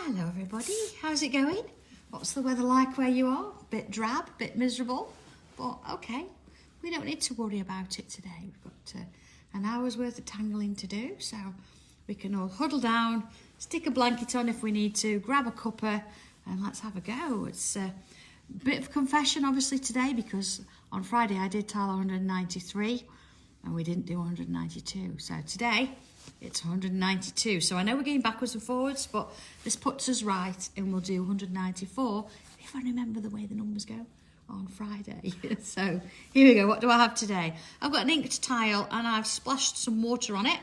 Hello everybody, how's it going? What's the weather like where you are? Bit drab, bit miserable, but okay, we don't need to worry about it today. We've got an hour's worth of tangling to do, so we can all huddle down, stick a blanket on if we need to, grab a cuppa and let's have a go. It's a bit of confession obviously today because on Friday I did tile 193 and we didn't do 192, so today it's 192. So I know we're going backwards and forwards, but this puts us right and we'll do 194 if I remember the way the numbers go on Friday. So here we go. What do I have today? I've got an inked tile and I've splashed some water on it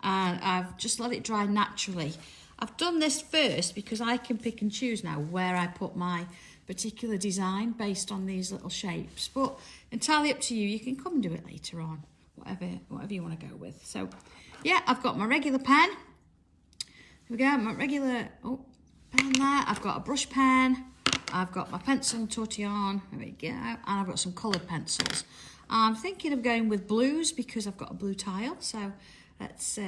and I've just let it dry naturally. I've done this first because I can pick and choose now where I put my particular design based on these little shapes, but entirely up to you. You can come and do it later on, whatever you want to go with. So yeah, I've got my regular pen. Here we go, my regular pen there. I've got a brush pen. I've got my pencil and tortillon. There we go. And I've got some coloured pencils. I'm thinking of going with blues because I've got a blue tile. So let's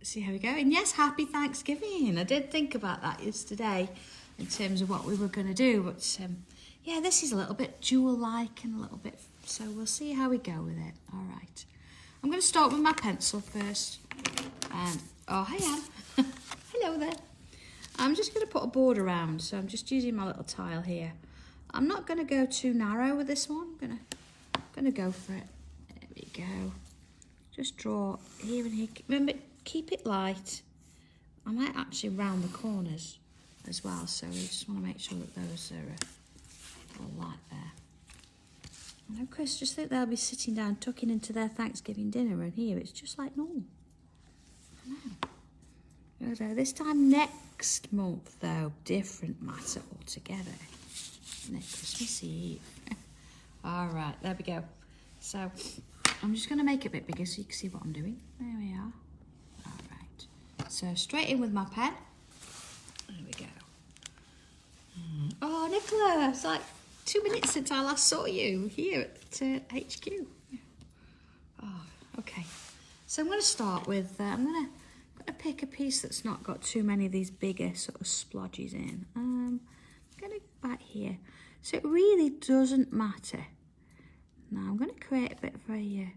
see how we go. And yes, happy Thanksgiving. I did think about that yesterday in terms of what we were going to do. But yeah, this is a little bit jewel-like and a little bit... So we'll see how we go with it. All right. I'm going to start with my pencil first. And, oh, hi, Anne. Hello there. I'm just going to put a border around. So I'm just using my little tile here. I'm not going to go too narrow with this one. I'm going to go for it. There we go. Just draw here and here. Remember, keep it light. I might actually round the corners as well. So we just want to make sure that those are all light there. I know Chris just think they'll be sitting down tucking into their Thanksgiving dinner, and here it's just like normal. I know. So this time next month though, different matter altogether. Isn't it? Christmas Eve. All right, there we go. So I'm just going to make it a bit bigger so you can see what I'm doing. There we are. All right. So straight in with my pen. There we go. Oh, Nicola, it's like 2 minutes since I last saw you here at HQ. Oh, okay. So I'm going to start with, I'm going to pick a piece that's not got too many of these bigger sort of splodges in. I'm going to go back here. So it really doesn't matter. Now I'm going to create a bit of a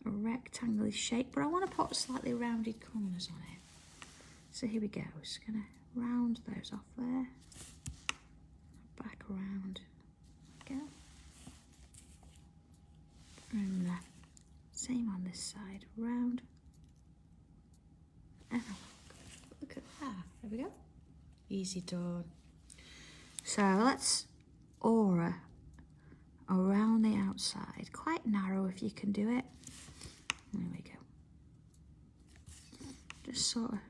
rectangular shape, but I want to put slightly rounded corners on it. So here we go. Just going to round those off there. Back around. Go. And same on this side. Round. And look at that. There we go. Easy done. So let's aura around the outside. Quite narrow if you can do it. There we go. Just sort of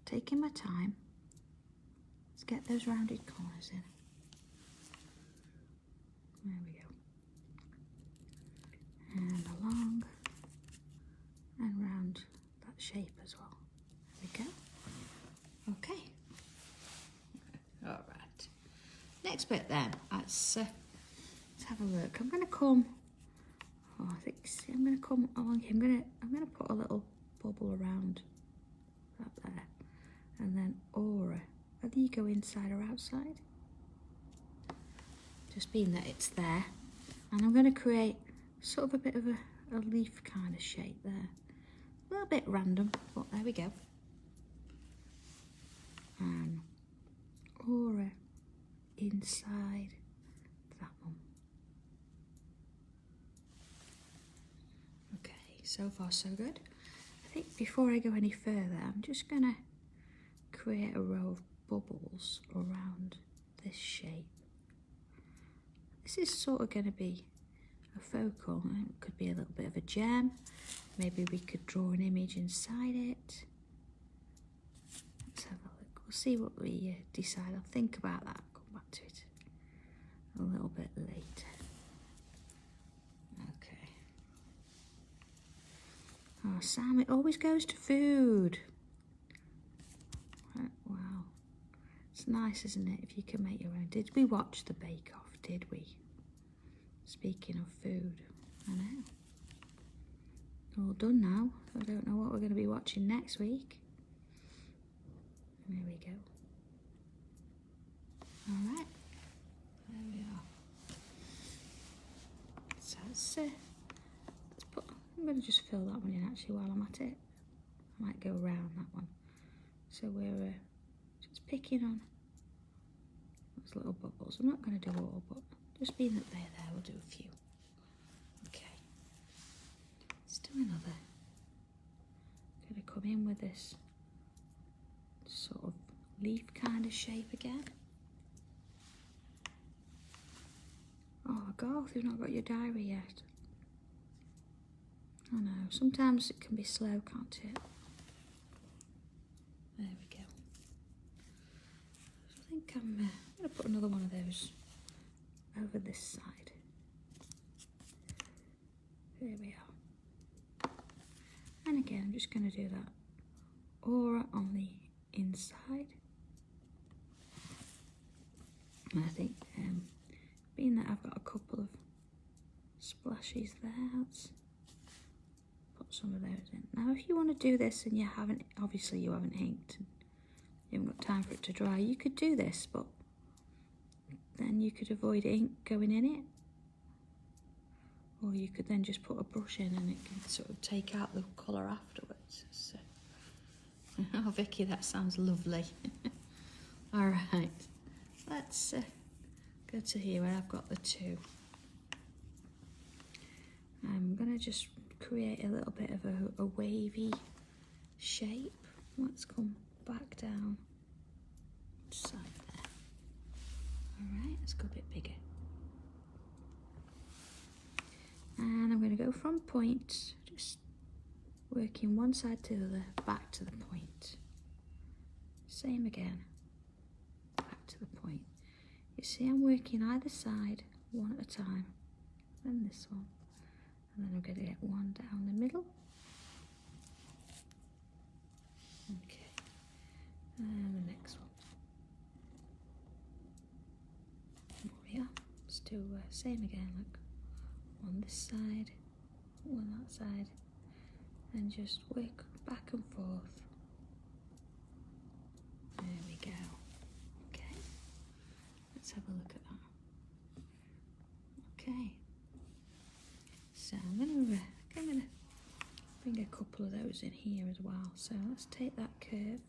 taking my time. Let's get those rounded corners in. There we go. And along and round that shape as well. There we go. Okay. All right. Next bit then. Let's have a look. I'm going to come. Oh, I think. See, I'm going to come along here. I'm going to put a little bubble around that there, and then aura. Whether you go inside or outside. Just being that it's there, and I'm going to create sort of a bit of a leaf kind of shape there, a little bit random, but there we go. And aura inside that one. Okay, so far so good. I think before I go any further, I'm just going to create a row of bubbles around this shape. This is sort of going to be a focal. It could be a little bit of a gem. Maybe we could draw an image inside it. Let's have a look. We'll see what we decide. I'll think about that. I'll come back to it a little bit later. Okay. Oh, Sam, it always goes to food. Wow. It's nice, isn't it, if you can make your own. Did we watch the Bake Off? Did we? Speaking of food, I know. All done now. I don't know what we're going to be watching next week. There we go. All right, there we are. So let's put, I'm going to just fill that one in actually while I'm at it. I might go around that one. So we're just picking on those little bubbles. I'm not going to do all, but just being that they're there, we'll do a few. Okay, let's do another. Going to come in with this sort of leaf kind of shape again. Oh, Garth, you've not got your diary yet. I know, sometimes it can be slow, can't it? There we go. I think I'm going to put another one of those over this side. There we are. And again, I'm just going to do that aura on the inside. And I think, being that I've got a couple of splashes there, let's put some of those in. Now, if you want to do this and you haven't, obviously you haven't inked and you haven't got time for it to dry, you could do this, but then you could avoid ink going in it. Or you could then just put a brush in and it can sort of take out the colour afterwards. So, oh, Vicky, that sounds lovely. All right, let's go to here where I've got the two. I'm going to just create a little bit of a wavy shape. Let's come back down side there. All right, let's go a bit bigger. And I'm going to go from point, just working one side to the other, back to the point. Same again, back to the point. You see, I'm working either side, one at a time, then this one, and then I'm going to get one down the middle. Okay, and the next one. There we are. Let's do same again, look. On this side, one that side, and just work back and forth. There we go. Okay, let's have a look at that. Okay, so I'm gonna bring a couple of those in here as well. So let's take that curve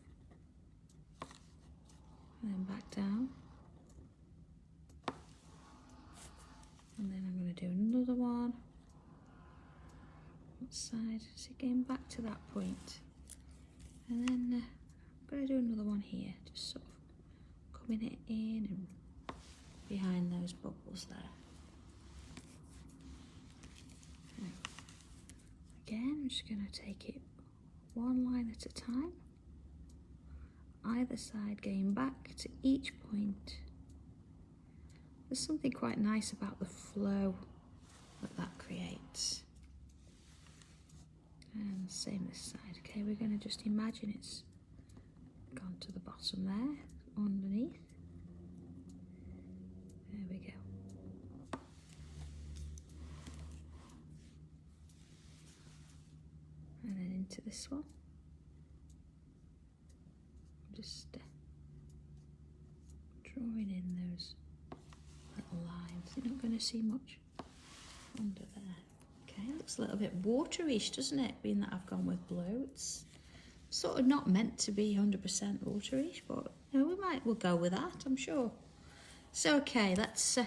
and then back down. And then I'm going to do another one on that side, so again back to that point. And then I'm going to do another one here, just sort of coming it in and behind those bubbles there. Okay. Again, I'm just going to take it one line at a time, either side going back to each point. There's something quite nice about the flow that creates. And same this side. Okay, we're going to just imagine it's gone to the bottom there, underneath. There we go. And then into this one. Just drawing in those little lines. You're not going to see much under there. Okay, looks a little bit waterish, doesn't it? Being that I've gone with blue, it's sort of not meant to be 100% waterish, but you know, we'll go with that, I'm sure. So okay, let's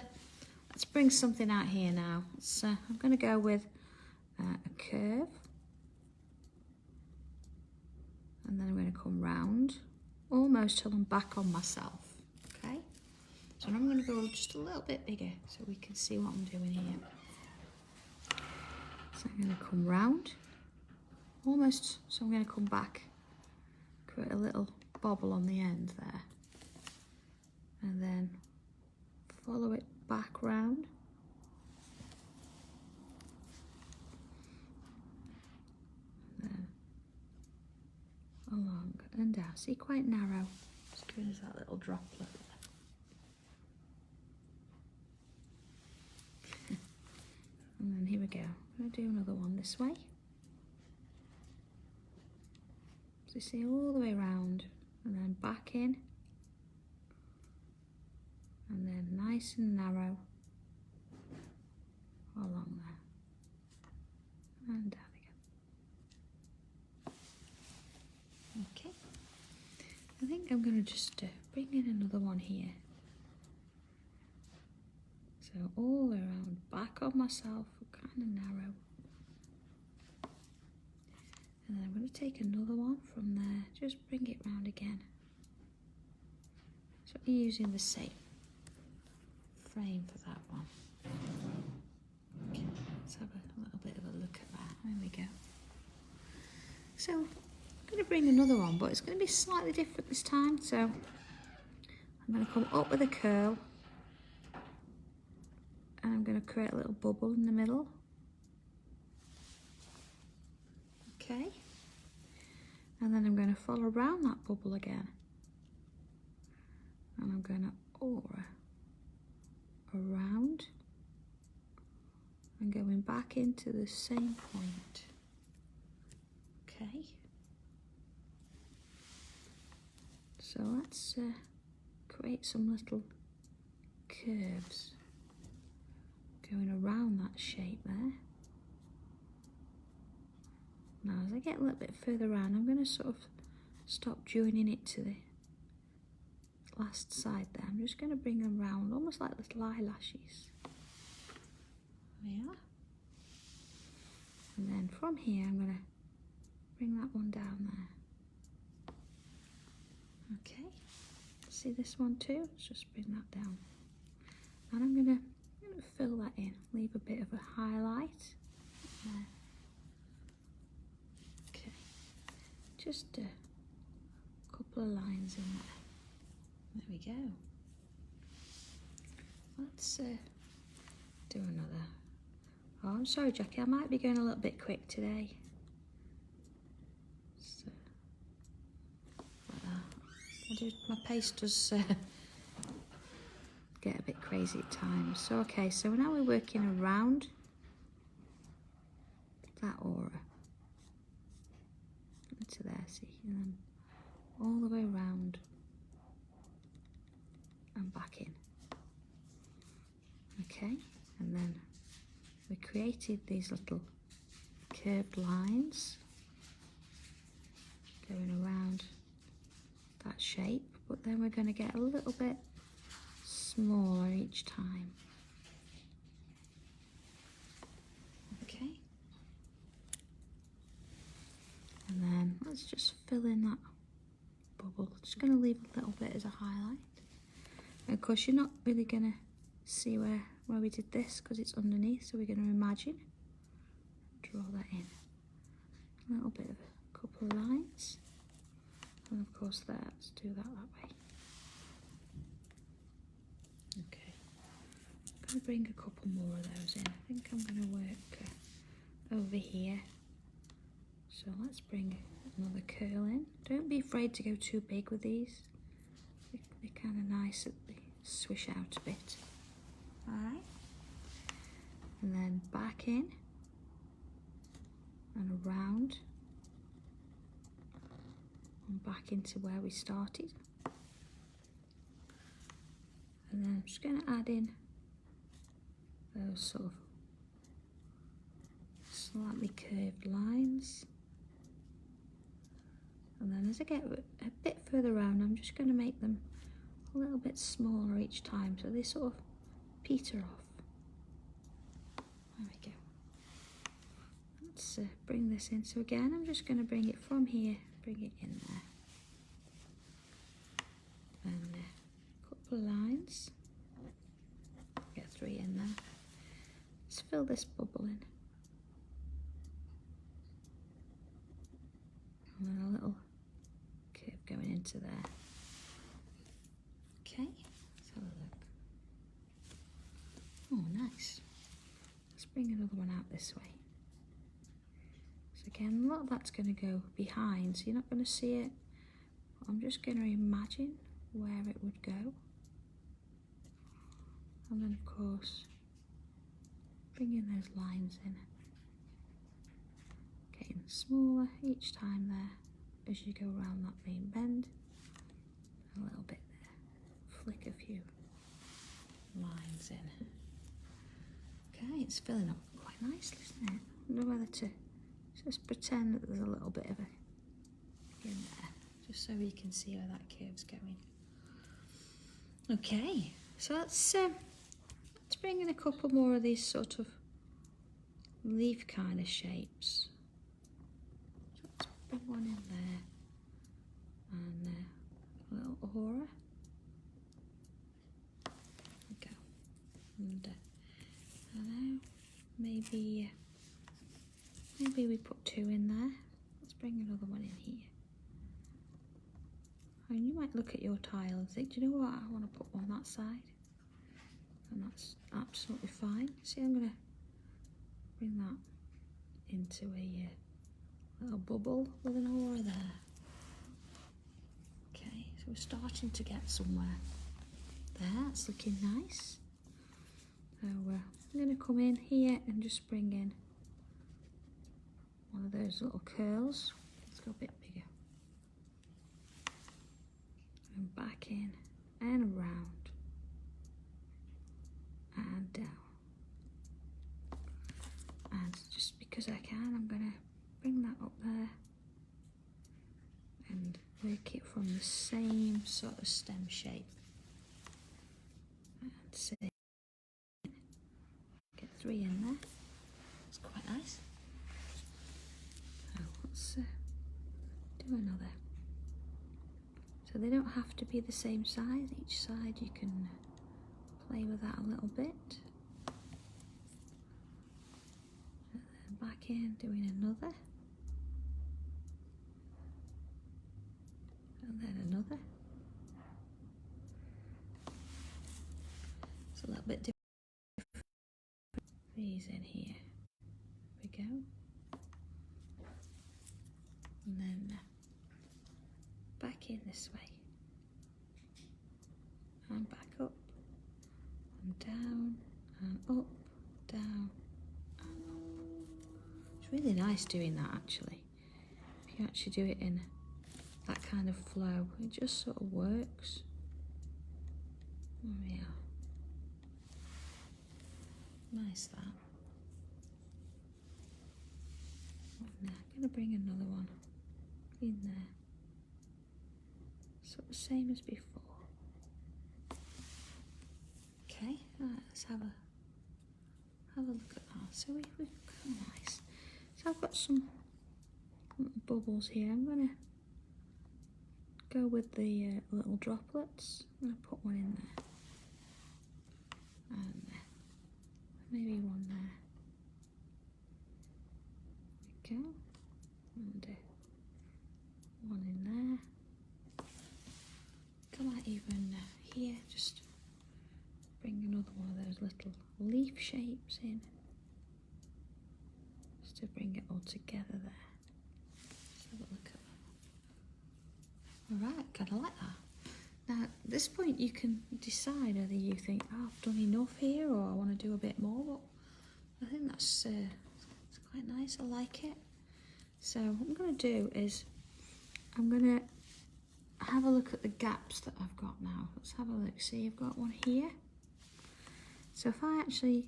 bring something out here now. I'm going to go with a curve, and then I'm going to come round almost till I'm back on myself. Okay. So I'm going to go just a little bit bigger so we can see what I'm doing here. So I'm going to come round, almost, so I'm going to come back, create a little bobble on the end there, and then follow it back round. Then along and down. See, quite narrow, just giving us that little droplet. And then here we go. I'm going to do another one this way. So you see all the way around and then back in. and then nice and narrow along there, and down again. Okay, I think I'm going to just bring in another one here. So all the way around, back on myself, kind of narrow. And then I'm going to take another one from there, just bring it round again. So you're using the same frame for that one. Okay, let's have a little bit of a look at that. There we go. So I'm going to bring another one, but it's going to be slightly different this time. So I'm going to come up with a curl, and I'm going to create a little bubble in the middle. Okay, and then I'm going to follow around that bubble again, and I'm going to aura around and going back into the same point. Okay, so let's create some little curves going around that shape there. Now as I get a little bit further around, I'm going to sort of stop joining it to the last side there. I'm just going to bring them round, almost like little eyelashes. There we are. And then from here, I'm going to bring that one down there. Okay, see this one too? Let's just bring that down. And I'm going to fill that in, leave a bit of a highlight there. Okay, just a couple of lines in there. There we go. Let's do another. Oh, I'm sorry, Jackie, I might be going a little bit quick today. So, like that. My pace does get a bit crazy at times. So, okay, so now we're working around that aura into there, see, and then all the way around and back in. Okay, and then we created these little curved lines going around that shape, but then we're going to get a little bit smaller each time. Okay, and then let's just fill in that bubble. Just going to leave a little bit as a highlight. And of course you're not really going to see where we did this because it's underneath, so we're going to imagine, draw that in. A little bit of a couple of lines, and of course there, let's do that way. Okay, I'm going to bring a couple more of those in. I think I'm going to work over here. So let's bring another curl in. Don't be afraid to go too big with these. They're kind of nice that they swish out a bit. Alright, and then back in and around and back into where we started. And then I'm just going to add in those sort of slightly curved lines. And then as I get a bit further around, I'm just going to make them a little bit smaller each time, so they sort of peter off. There we go. Let's bring this in. So again, I'm just going to bring it from here, bring it in there. And a couple of lines. Get 3 in there. Let's fill this bubble in. And then a little curve going into there. Okay, let's have a look. Oh, nice. Let's bring another one out this way. So again, a lot of that's going to go behind, so you're not going to see it. I'm just going to imagine where it would go. And then, of course, bring in those lines in. Getting smaller each time there as you go around that main bend. A little bit there. Flick a few. lines in. Okay, it's filling up quite nicely, isn't it? I wonder whether to just pretend that there's a little bit of a in there, just so you can see where that curve's going. Okay, so let's bring in a couple more of these sort of leaf kind of shapes. So let's bring one in there, and a little aura. There we go. And I know, maybe we put two in there. Let's bring another one in here. And you might look at your tile and think, do you know what, I want to put one that side. And that's absolutely fine. See, I'm going to bring that into a little bubble with an aura there. Okay, so we're starting to get somewhere. There, it's looking nice. So I'm going to come in here and just bring in one of those little curls. Let's go a bit bigger. And back in and around and down. And just because I can, I'm going to bring that up there and work it from the same sort of stem shape. And see, get 3 in there. It's quite nice. So let's do another. So they don't have to be the same size. Each side you can play with that a little bit. And then back in, doing another. And then another. It's a little bit different. These in here. There we go. And then back in this way. And back up. And down. And up. Down. And up. It's really nice doing that actually. If you actually do it in that kind of flow, it just sort of works. There we are. Nice that. And I'm going to bring another one in there. So the same as before. Okay, let's have a look at that. So we've got nice. So I've got some bubbles here. I'm going to go with the little droplets. I'm going to put one in there. And maybe one there. There we go. And one in there. Come out even here, just bring another one of those little leaf shapes in. Just to bring it all together there. Let's have a look at that. Alright, kind of like that. Now, at this point you can decide whether you think, oh, I've done enough here, or I want to do a bit more, but I think that's it's quite nice, I like it. So what I'm going to do is, I'm going to have a look at the gaps that I've got now. Let's have a look. See, I've got one here. So if I actually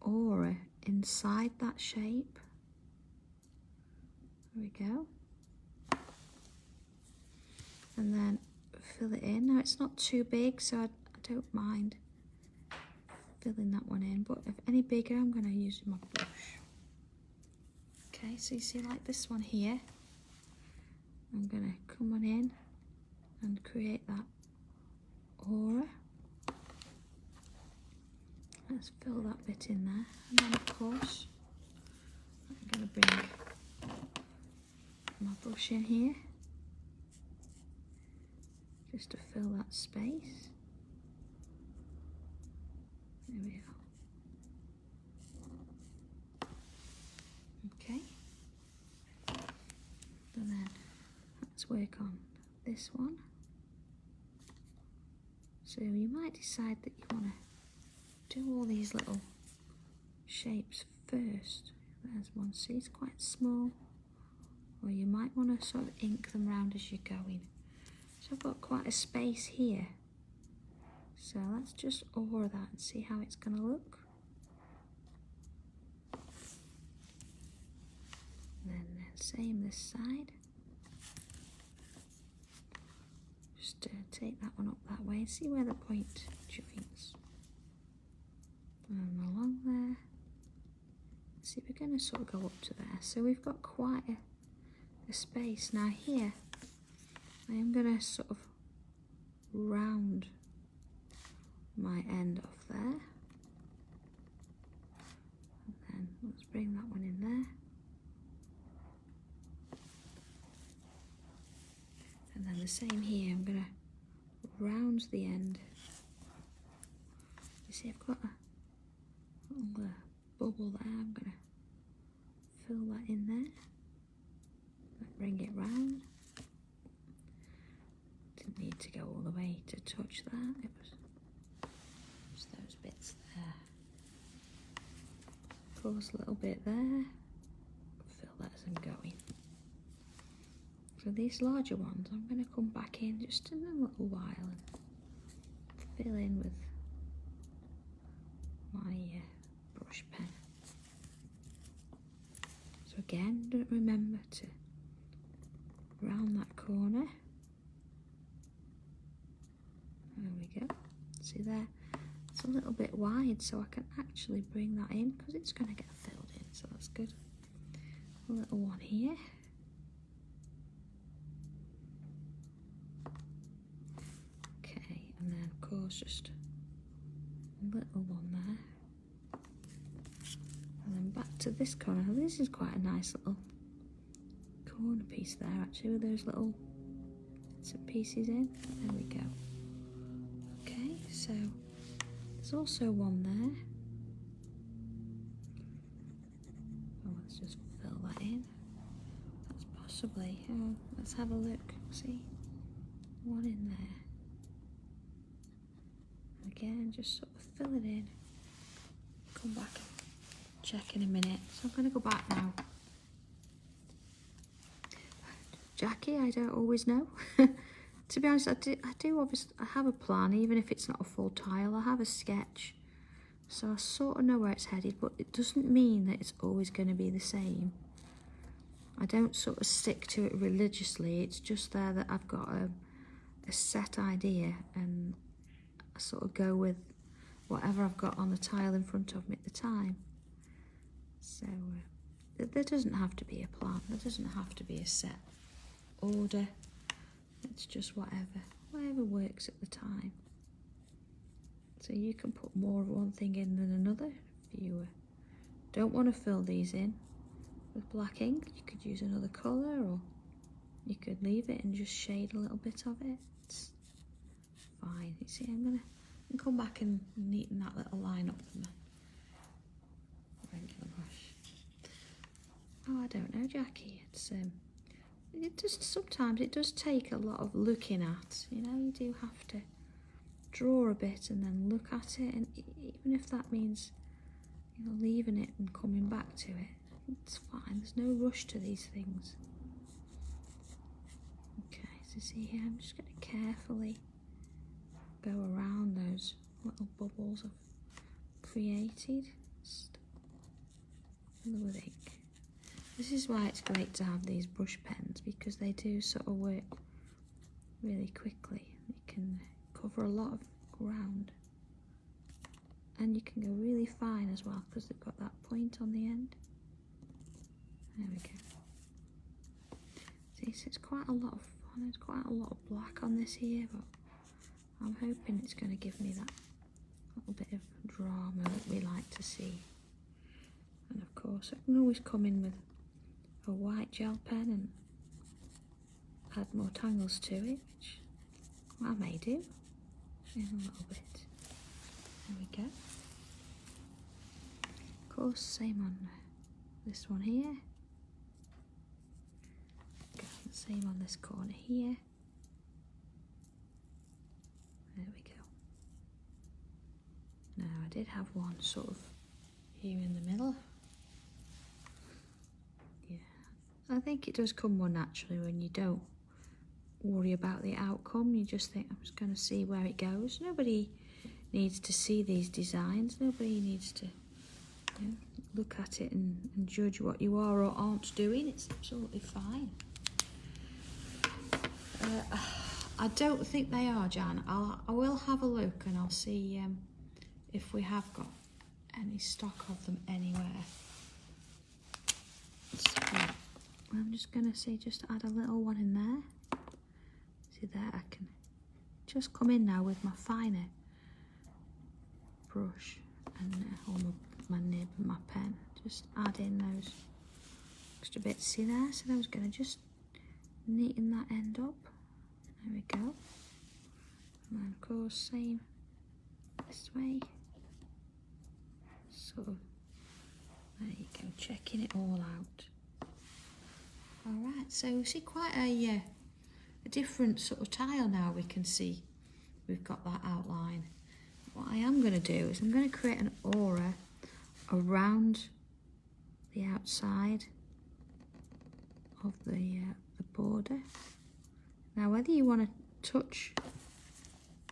aura inside that shape, there we go. And then fill it in. Now it's not too big, so I don't mind filling that one in, but if any bigger, I'm going to use my brush. Okay, so you see like this one here, I'm going to come on in and create that aura. Let's fill that bit in there, and then of course I'm going to bring my brush in here just to fill that space. There we are. Okay, and then let's work on this one. So you might decide that you want to do all these little shapes first. There's one, see, it's quite small. Or you might want to sort of ink them round as you're going. So I've got quite a space here. So let's just awe that and see how it's going to look. And then same this side. Just take that one up that way and see where the point joins. And along there. See, we're going to sort of go up to there. So we've got quite a space. Now here, I am going to sort of round my end off there. And then let's bring that one in there. And then the same here, I'm going to round the end. You see, I've got a little bubble there. I'm going to fill that in there. Bring it round. Didn't need to go all the way to touch that. It was just those bits there. Of course, a little bit there. Fill that as I'm going. For these larger ones, I'm going to come back in just in a little while and fill in with my brush pen. So again, don't remember to round that corner. There we go. See there? It's a little bit wide, so I can actually bring that in because it's going to get filled in, so that's good. A little one here. And then of course just a little one there. And then back to this corner. This is quite a nice little corner piece there actually, with those little bits and pieces in. There we go. Okay, so there's also one there. So let's just fill that in. That's possibly, oh, let's have a look, see? One in there. Again, just sort of fill it in. Come back and check in a minute. So I'm going to go back now. Jackie, I don't always know. To be honest, I do obviously, I have a plan, even if it's not a full tile. I have a sketch. So I sort of know where it's headed, but it doesn't mean that it's always going to be the same. I don't sort of stick to it religiously. It's just there that I've got a set idea, and I sort of go with whatever I've got on the tile in front of me at the time. So there doesn't have to be a plan, there doesn't have to be a set order. It's just whatever works at the time. So you can put more of one thing in than another. If you don't want to fill these in with black ink, you could use another colour, or you could leave it and just shade a little bit of it. It's fine. You see, I'm going to come back and neaten that little line up with my regular brush. Oh, I don't know, Jackie. Sometimes it does take a lot of looking at. You know, you do have to draw a bit and then look at it, and even if that means, you know, leaving it and coming back to it, it's fine. There's no rush to these things. Okay, so see here, I'm just going to carefully go around those little bubbles I've created. Just fill with ink. This is why it's great to have these brush pens, because they do sort of work really quickly. You can cover a lot of ground, and you can go really fine as well because they've got that point on the end. There we go. See, so it's quite a lot of fun. There's quite a lot of black on this here, but I'm hoping it's going to give me that little bit of drama that we like to see. And of course, I can always come in with a white gel pen and add more tangles to it, which I may do in a little bit. There we go. Of course, same on this one here. Same on this corner here. There we go. Now I did have one sort of here in the middle. Yeah, I think it does come more naturally when you don't worry about the outcome. You just think, I'm just going to see where it goes. Nobody needs to see these designs. Nobody needs to, you know, look at it and judge what you are or aren't doing. It's absolutely fine. I don't think they are, Jan. I will have a look and I'll see if we have got any stock of them anywhere. So I'm just going to say, just add a little one in there. See there, I can just come in now with my finer brush and or my nib and my pen. Just add in those extra bits. See there? So I was going to just neaten that end up. There we go. And then of course same this way. So there you go, checking it all out. Alright, so we see quite a different sort of tile now. We can see we've got that outline. What I am going to do is I'm going to create an aura around the outside of the border. Now whether you want to touch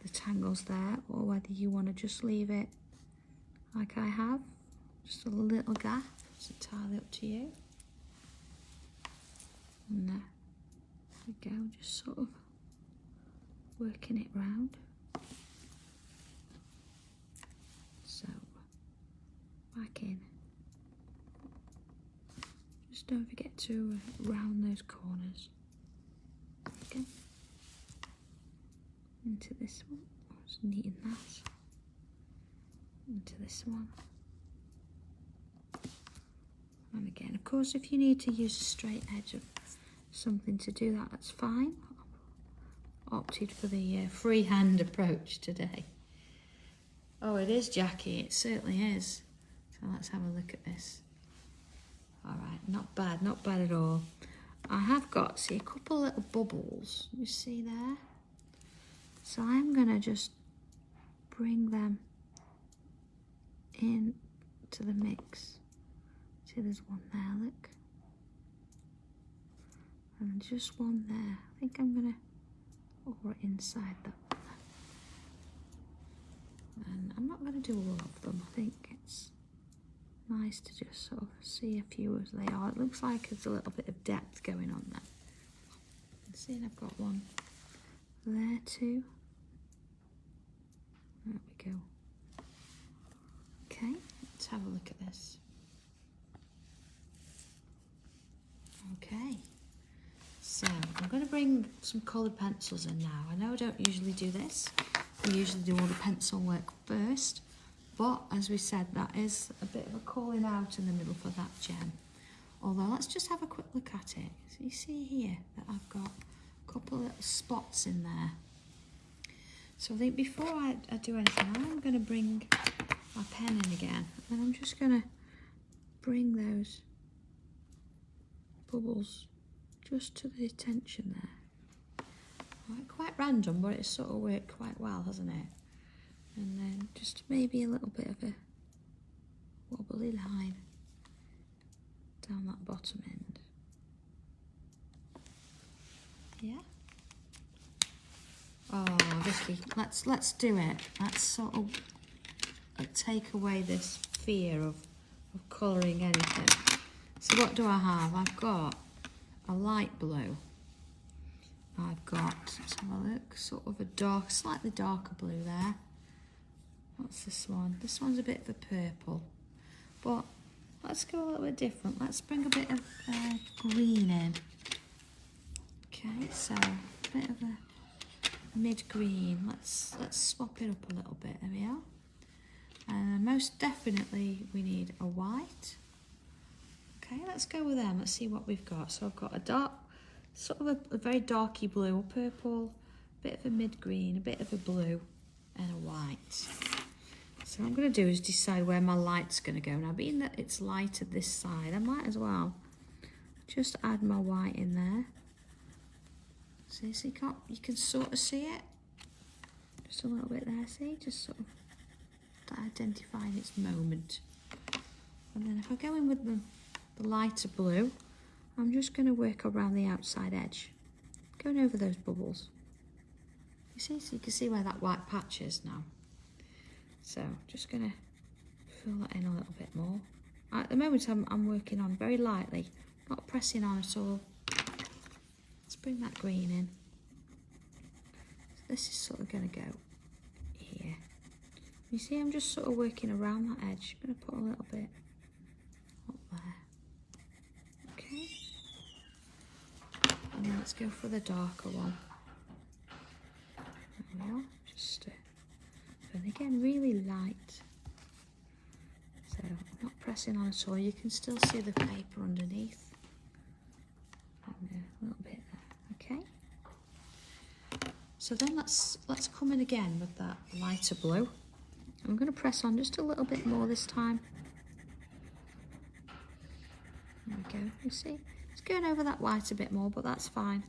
the tangles there or whether you want to just leave it like I have, just a little gap, it's entirely up to you. And there we go, just sort of working it round. So back in. Just don't forget to round those corners. Okay. Into this one. Just neaten that. Into this one. And again, of course, if you need to use a straight edge of something to do that, that's fine. Opted for the freehand approach today. Oh, it is, Jackie, it certainly is. So let's have a look at this. All right, not bad at all. I have got, see, a couple of little bubbles, you see there? So I'm gonna just bring them in to the mix. See, there's one there, look. And just one there. I think I'm gonna aura inside that. And I'm not going to do all of them. I think it's nice to just sort of see a few as they are. It looks like there's a little bit of depth going on there. See, I've got one there too. There we go. Okay, let's have a look at this. Okay, so I'm going to bring some coloured pencils in now. I know I don't usually do this. We usually do all the pencil work first, but as we said, that is a bit of a calling out in the middle for that gem. Although, let's just have a quick look at it. So you see here that I've got a couple of little spots in there. So I think before I do anything, I'm going to bring my pen in again, and I'm just going to bring those bubbles just to the attention there. Quite random, but it's sort of worked quite well, hasn't it? And then just maybe a little bit of a wobbly line down that bottom end. Yeah. Oh, Vicky, let's do it. Let's sort of take away this fear of colouring anything. So what do I have? I've got a light blue. I've got, let's have a look, sort of a dark, slightly darker blue there. What's this one? This one's a bit of a purple. But let's go a little bit different. Let's bring a bit of green in. Okay, so a bit of a mid-green. Let's swap it up a little bit. There we are. And most definitely we need a white. Okay, let's go with them. Let's see what we've got. So I've got a dark, sort of a very darky blue, a purple, a bit of a mid-green, a bit of a blue, and a white. So what I'm going to do is decide where my light's going to go. Now, being that it's lighter this side, I might as well just add my white in there. See, so you can sort of see it. Just a little bit there, see? Just sort of identifying its moment. And then if I go in with the lighter blue, I'm just going to work around the outside edge, going over those bubbles. You see, so you can see where that white patch is now. So just gonna fill that in a little bit more. At the moment I'm working on very lightly, not pressing on at all. Let's bring that green in. So this is sort of gonna go here. You see, I'm just sort of working around that edge. I'm gonna put a little bit up there. Okay. And then let's go for the darker one. There we are. Just and again, really light. So I'm not pressing on at all. You can still see the paper underneath. And a little bit there. Okay. So then let's come in again with that lighter blue. I'm going to press on just a little bit more this time. There we go. You see, it's going over that white a bit more, but that's fine.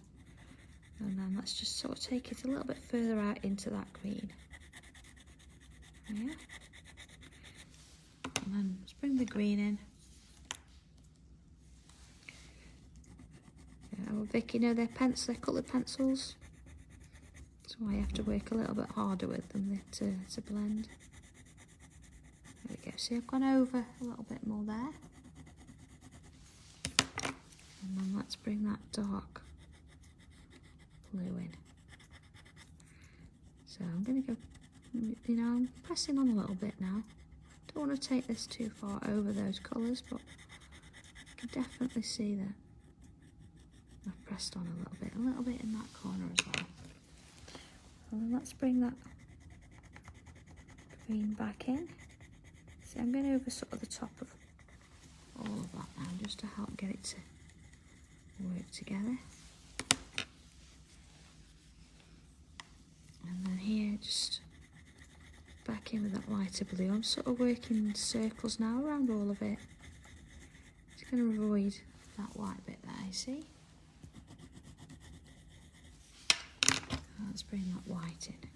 And then let's just sort of take it a little bit further out into that green. Yeah. And then let's bring the green in. Oh, Vic, you know they're coloured pencils. That's why you have to work a little bit harder with them to blend. There we go. See, I've gone over a little bit more there. And then let's bring that dark blue in. So I'm going to go, you know, I'm pressing on a little bit now. Don't want to take this too far over those colours, but you can definitely see that I've pressed on a little bit in that corner as well. And then let's bring that green back in. See, I'm going over sort of the top of all of that now, just to help get it to work together. And then here, just back in with that lighter blue. I'm sort of working in circles now around all of it. Just going to avoid that white bit there, you see? Let's bring that white in.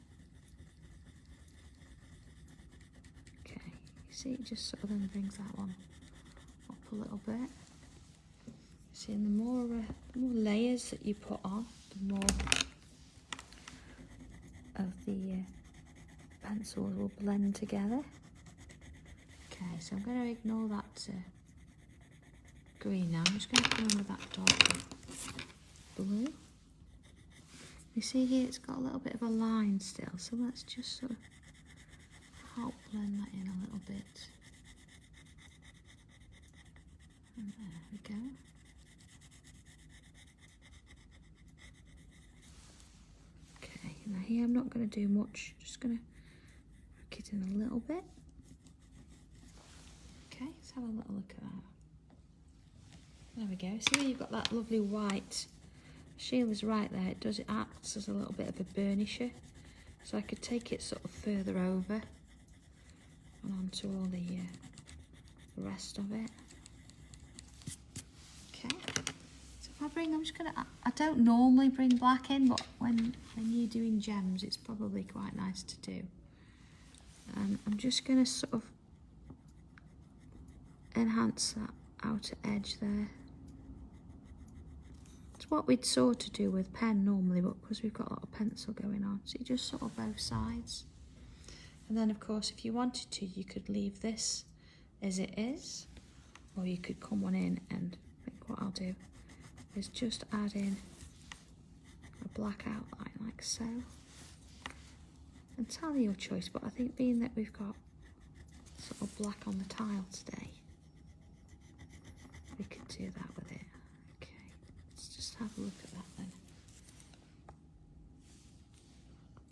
Okay, you see it just sort of then brings that one up a little bit. See, and the more layers that you put on, the more of the pencils will blend together. Okay, so I'm going to ignore that green now. I'm just going to come in with that dark blue. You see here it's got a little bit of a line still, so let's just sort of help blend that in a little bit. And there we go. Okay, now here I'm not going to do much, just going to work it in a little bit. Okay, let's have a little look at that. There we go. See, you've got that lovely white. Sheila's right there, it acts as a little bit of a burnisher, so I could take it sort of further over and onto all the rest of it. Okay, so if I bring, I'm just gonna, I don't normally bring black in, but when you're doing gems it's probably quite nice to do. I'm just gonna sort of enhance that outer edge there. It's what we'd sort of do with pen normally, but because we've got a lot of pencil going on, so you just sort of both sides. And then of course if you wanted to, you could leave this as it is, or you could come on in, and I think what I'll do is just add in a black outline like so. Entirely your choice, but I think being that we've got sort of black on the tile today, we could do that with it. Let's just have a look at that then.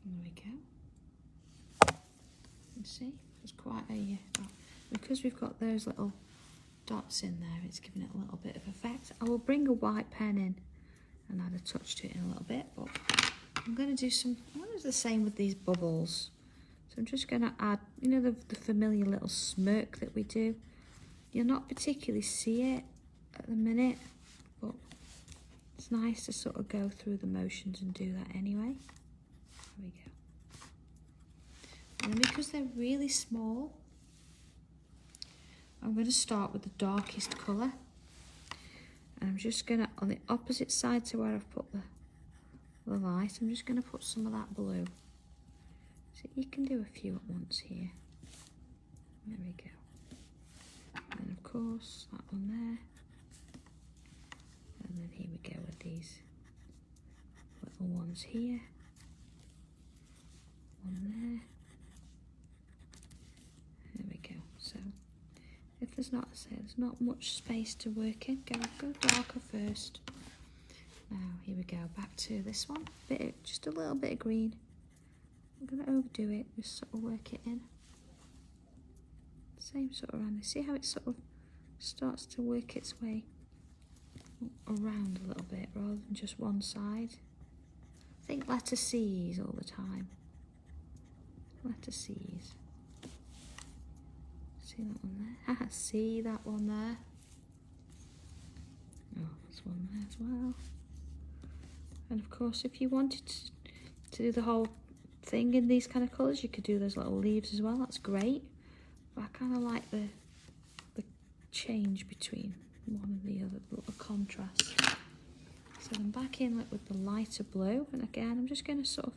There we go. You see, it's quite a, because we've got those little dots in there, it's giving it a little bit of effect. I will bring a white pen in and add a touch to it in a little bit, but I'm going to do some, I'm going to do the same with these bubbles. So I'm just going to add, you know, the familiar little smirk that we do. You'll not particularly see it at the minute, but it's nice to sort of go through the motions and do that anyway. There we go. And because they're really small, I'm going to start with the darkest colour. And I'm just going to, on the opposite side to where I've put the light, I'm just going to put some of that blue. So you can do a few at once here. There we go. And of course, that one there. And then here we go with these little ones here. One there. There we go. So if there's not, say, there's not much space to work in, go darker first. Now here we go, back to this one. Just a little bit of green. I'm going to overdo it, just sort of work it in. Same sort of around. See how it sort of starts to work its way around a little bit rather than just one side. Think letter C's all the time. Letter C's. See that one there? See that one there? Oh, there's one there as well. And of course, if you wanted to do the whole thing in these kind of colours, you could do those little leaves as well. That's great. But I kind of like the change between one and the other, the little contrast. So I'm back in with the lighter blue, and again, I'm just going to sort of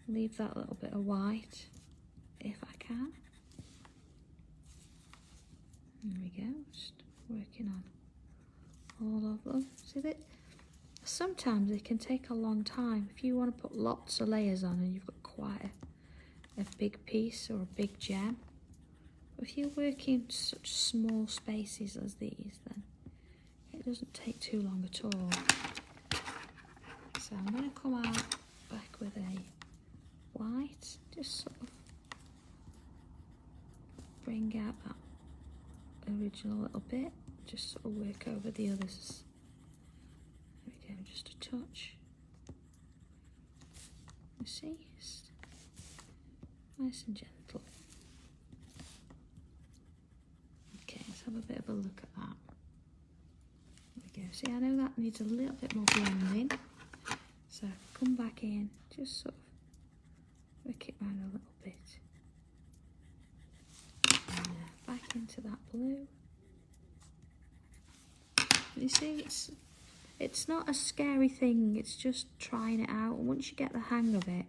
leave that little bit of white if I can. There we go, just working on all of them. See that sometimes they can take a long time. If you want to put lots of layers on and you've got quite a big piece or a big gem, if you work in such small spaces as these, then it doesn't take too long at all. So I'm going to come out back with a white, just sort of bring out that original little bit, just sort of work over the others. There we go, just a touch. You see, it's nice and gentle. Okay, let's have a bit of a look at that. There we go. See, I know that needs a little bit more blending. So come back in, just sort of work it around a little bit. And back into that blue. You see, it's not a scary thing, it's just trying it out. And once you get the hang of it,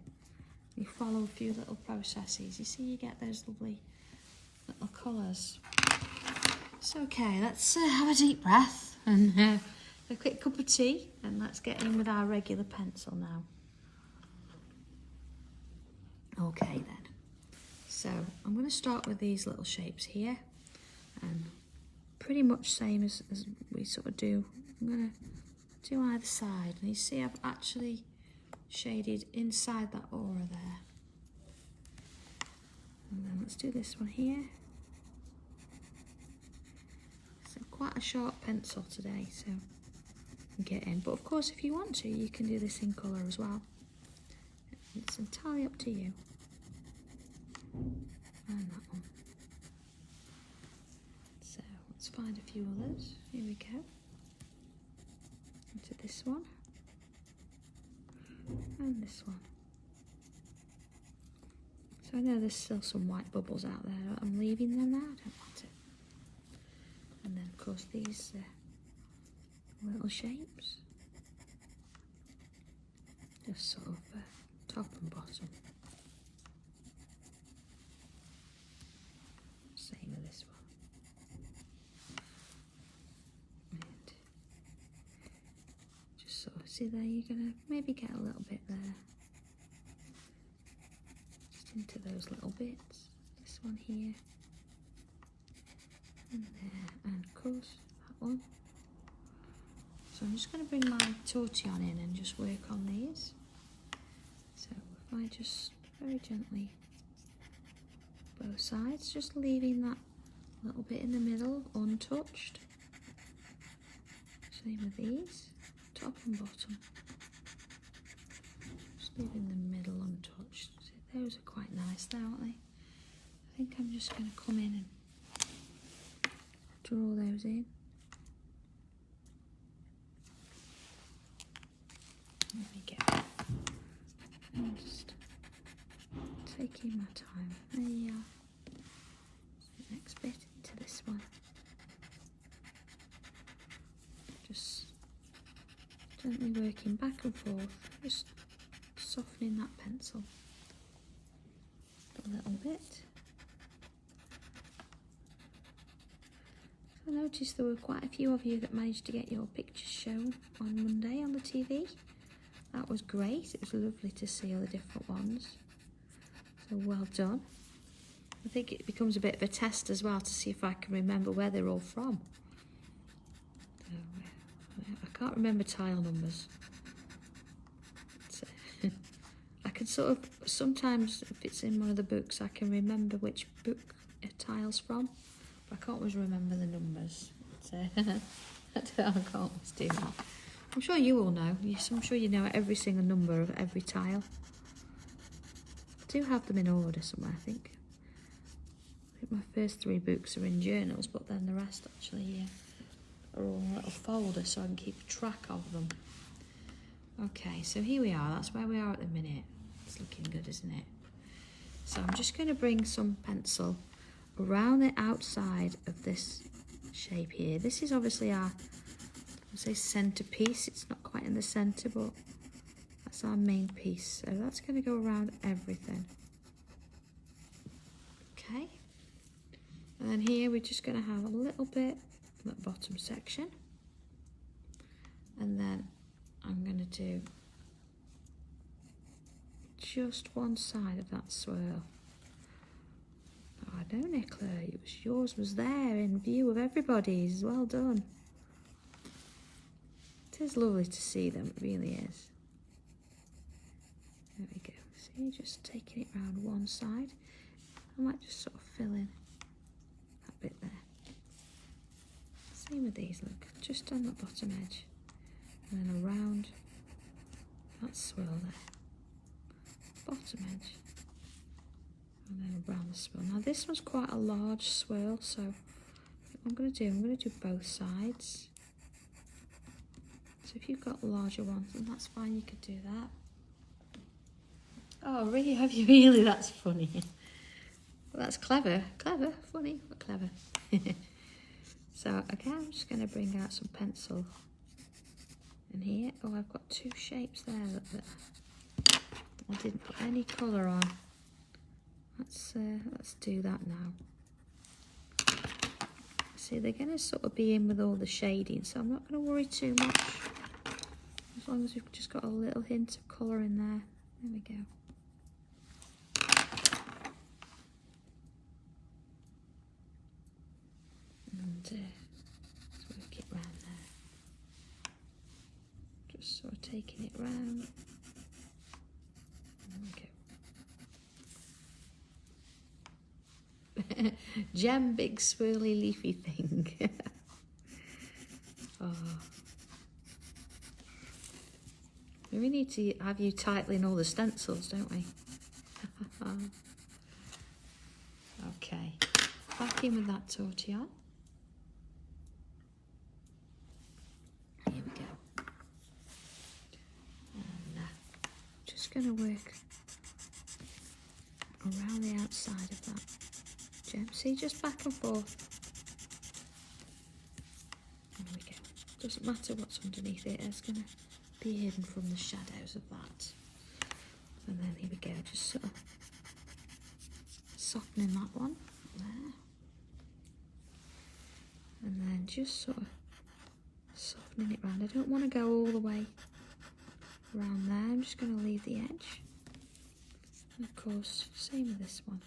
you follow a few little processes, you see you get those lovely little colours. So okay, let's have a deep breath and a quick cup of tea, and let's get in with our regular pencil now. Okay then, so I'm going to start with these little shapes here, and pretty much same as we sort of do. I'm going to do either side, and you see I've actually shaded inside that aura there. And then let's do this one here. So quite a sharp pencil today, so get in. But of course, if you want to, you can do this in colour as well. It's entirely up to you. And that one. So let's find a few others. Here we go. Into this one. And this one. So I know there's still some white bubbles out there. I'm leaving them now. I don't want it. And then of course these little shapes. Just sort of top and bottom. Same with this one. And just sort of see there, you're going to maybe get a little bit there. Just into those little bits. This one here. And there. And of course that one. So I'm just going to bring my tortillon in and just work on these. So if I just very gently, both sides, just leaving that little bit in the middle untouched. Same with these, top and bottom. Just leaving the middle untouched. See, those are quite nice there, aren't they? I think I'm just going to come in and draw those in. There we go. I'm just taking my time. There you are. Next bit into this one. Just gently working back and forth, just softening that pencil a little bit. I noticed there were quite a few of you that managed to get your pictures shown on Monday on the TV. That was great. It was lovely to see all the different ones. So well done. I think it becomes a bit of a test as well to see if I can remember where they're all from. So, I can't remember tile numbers. So, I can sort of, sometimes if it's in one of the books, I can remember which book a tile's from. I can't always remember the numbers. So I can't always do that. I'm sure you all know. I'm sure you know every single number of every tile. I do have them in order somewhere, I think. I think my first 3 books are in journals, but then the rest actually are all in a little folder so I can keep track of them. Okay, so here we are. That's where we are at the minute. It's looking good, isn't it? So I'm just going to bring some pencil around the outside of this shape here. This is obviously our, I'll say, centerpiece. It's not quite in the center, but that's our main piece. So that's going to go around everything. Okay. And then here we're just going to have a little bit in that bottom section. And then I'm going to do just one side of that swirl. I know, Nicola, yours was there in view of everybody's. Well done. It is lovely to see them, it really is. There we go. See, just taking it round one side. I might just sort of fill in that bit there. Same with these, look, just on the bottom edge. And then around that swirl there. Bottom edge. And then around the swirl. Now this one's quite a large swirl, so what I'm going to do both sides. So if you've got larger ones, then that's fine, you could do that. Oh, really? Have you really? That's funny. Well, that's clever. Clever, funny, but clever. So again, I'm just going to bring out some pencil in here. Oh, I've got 2 shapes there that I didn't put any colour on. Let's do that now. See, they're going to sort of be in with all the shading, so I'm not going to worry too much. As long as we've just got a little hint of colour in there. There we go. And let's work it round there. Just sort of taking it round. There we go. Gem, big swirly leafy thing. Oh. We need to have you titling all the stencils, don't we? Okay, back in with that tortillon. Here we go. And just going to work around the outside of that. See, just back and forth. There we go. Doesn't matter what's underneath it, it's going to be hidden from the shadows of that. And then here we go, just sort of softening that one there. And then just sort of softening it round. I don't want to go all the way around there, I'm just going to leave the edge. And of course, same with this one.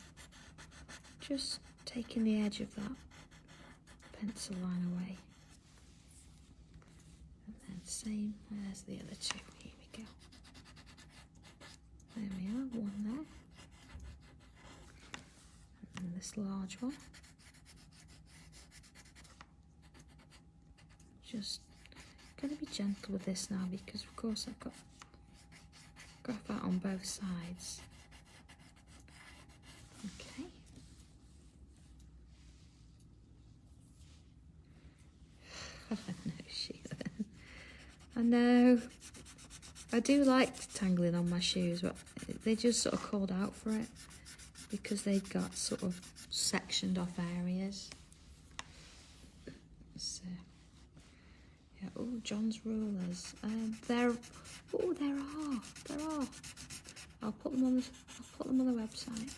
Just taking the edge of that pencil line away. And then same as the other 2. Here we go. There we are, one there. And this large one. Just going to be gentle with this now because of course I've got graph out on both sides. Okay. I know, Sheila. I know. I do like tangling on my shoes, but they just sort of called out for it because they've got sort of sectioned off areas. So, yeah. Oh, John's rulers. There are. I'll put them on the website.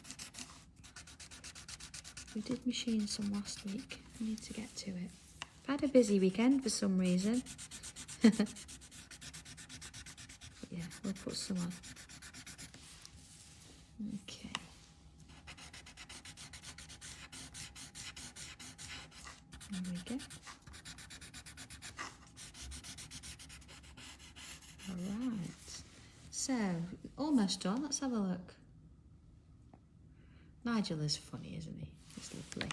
We did machine some last week. I need to get to it. I've had a busy weekend for some reason. Yeah, we'll put some on. Okay. There we go. Alright. So, almost done. Let's have a look. Nigel is funny, isn't he? He's lovely.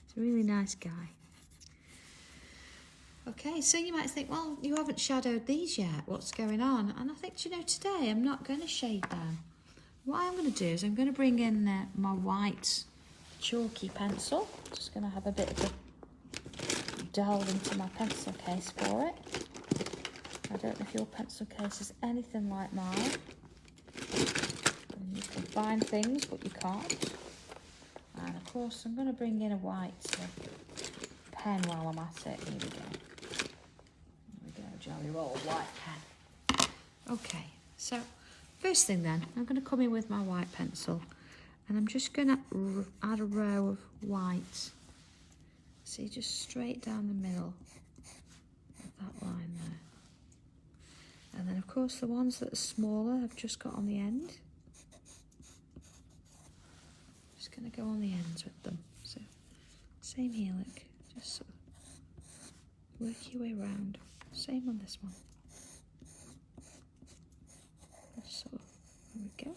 He's a really nice guy. Okay, so you might think, well, you haven't shadowed these yet. What's going on? And I think, you know, today I'm not going to shade them. What I'm going to do is I'm going to bring in my white chalky pencil. Just going to have a bit of a delve into my pencil case for it. I don't know if your pencil case is anything like mine. And you can find things, but you can't. And of course, I'm going to bring in a white pen while I'm at it. Here we go. There we go, jolly roll white pen. Okay, so first thing then, I'm going to come in with my white pencil, and I'm just going to add a row of white. See, just straight down the middle of that line there. And then, of course, the ones that are smaller I've just got on the end. Just going to go on the ends with them. So, same here, look. Just sort of work your way around. Same on this one. Just sort of, there we go.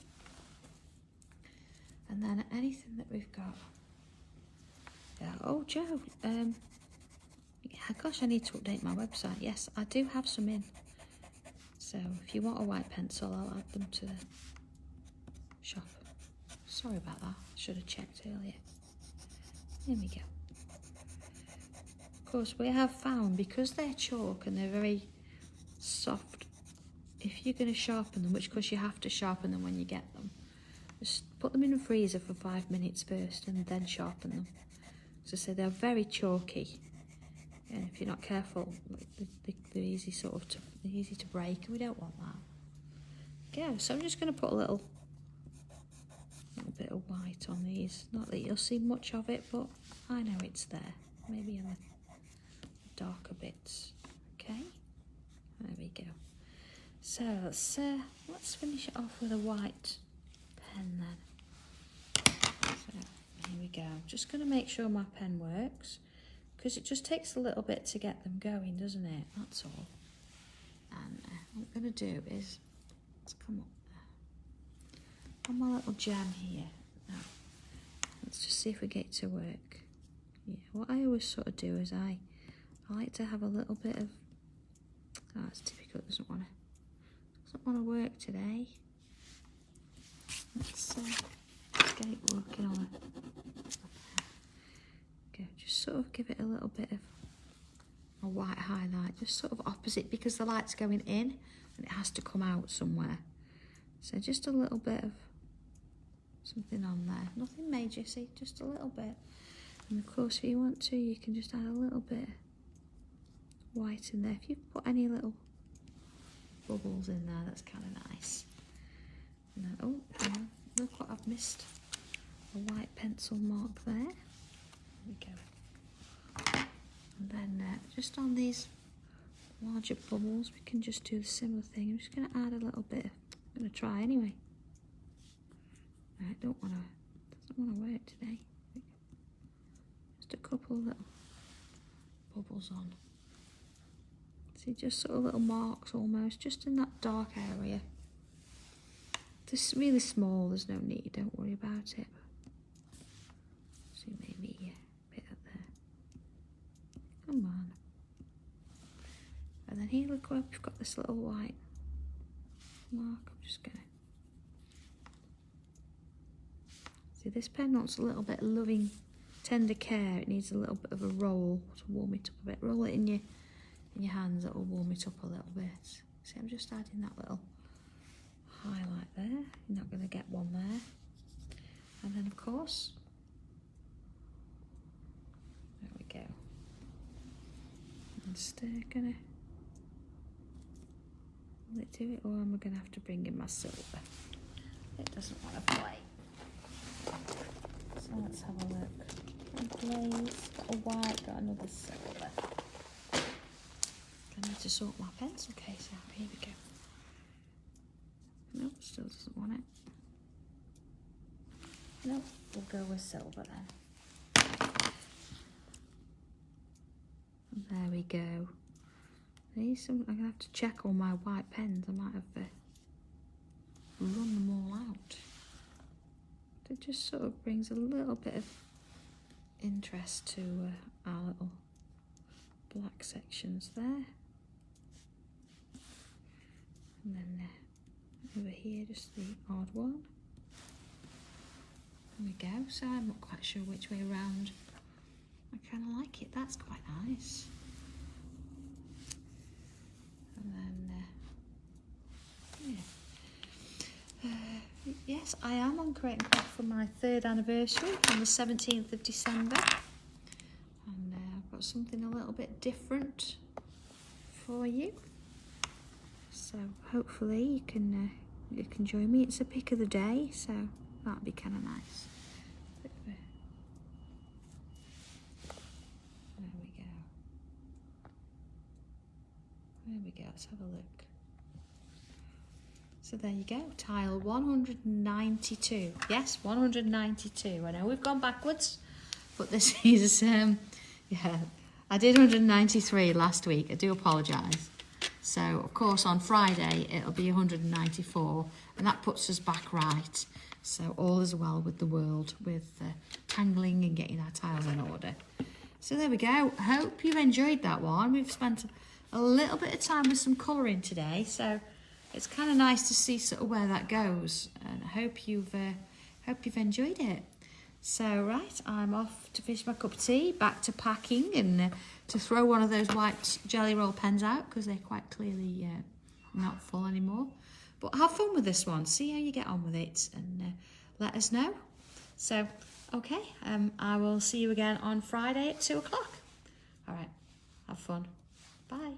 And then anything that we've got. Yeah. Oh, Joe. Yeah, gosh, I need to update my website. Yes, I do have some in. So if you want a white pencil, I'll add them to the shop. Sorry about that. I should have checked earlier. There we go. Of course, we have found, because they're chalk and they're very soft, if you're going to sharpen them, which of course you have to sharpen them when you get them, just put them in the freezer for 5 minutes first and then sharpen them. As I say, they're very chalky. And if you're not careful, they're easy they're easy to break, and we don't want that. Okay, so I'm just going to put a little bit of white on these. Not that you'll see much of it, but I know it's there. Maybe in the darker bits. Okay, there we go. So let's finish it off with a white pen then. So here we go. I'm just going to make sure my pen works, because it just takes a little bit to get them going, doesn't it? That's all. And what I'm going to do is, let's come up there. On my little gem here. Now, let's just see if we get it to work. Yeah, what I always sort of do is I like to have a little bit of, oh, it's difficult, doesn't want to work today. Let's get it working on it. Okay, just sort of give it a little bit of a white highlight, just sort of opposite, because the light's going in and it has to come out somewhere. So just a little bit of something on there. Nothing major, see, just a little bit. And of course, if you want to, you can just add a little bit of white in there. If you put any little bubbles in there, that's kind of nice. And then, oh, hang on. Look what I've missed. A white pencil mark there. There we go. And then just on these larger bubbles, we can just do the similar thing. I'm just going to add a little bit. I'm going to try anyway. I doesn't want to work today. Just a couple of little bubbles on. See, just sort of little marks almost, just in that dark area. This is really small, there's no need, don't worry about it. See, maybe a bit up there. Come on. And then here, look where we've got this little white mark. I'm just going to... See, this pen wants a little bit of loving, tender care. It needs a little bit of a roll to warm it up a bit. Roll it in your hands, that will warm it up a little bit. See, I'm just adding that little highlight there. You're not going to get one there. And then, of course, there we go. I'm just going to will it do it, or am I going to have to bring in my silver? It doesn't want to play. So let's have a look. Blaze, got a white, got another silver. I need to sort my pencil case out. Here we go. Nope, still doesn't want it. Nope, we'll go with silver then. And there we go. I'm going to have to check all my white pens. I might have run them all out. It just sort of brings a little bit of interest to our little black sections there. And then over here, just the odd one. There we go. So I'm not quite sure which way around. I kind of like it. That's quite nice. And then, yes, I am on Create and Craft for my 3rd anniversary on the 17th of December. And I've got something a little bit different for you. So hopefully you can join me. It's a pick of the day, so that'd be kind of nice. There we go. There we go. Let's have a look. So there you go, tile 192. Yes, 192. I know we've gone backwards, but this is, yeah, I did 193 last week. I do apologise. So, of course, on Friday, it'll be 194, and that puts us back right. So all is well with the world, with tangling and getting our tiles in order. So there we go. Hope you've enjoyed that one. We've spent a little bit of time with some colouring today, so it's kind of nice to see sort of where that goes, and I hope you've enjoyed it. So right, I'm off to finish my cup of tea, back to packing, and to throw one of those white jelly roll pens out because they're quite clearly not full anymore. But have fun with this one, see how you get on with it, and let us know. So okay, I will see you again on Friday at 2 o'clock. All right, have fun. Bye.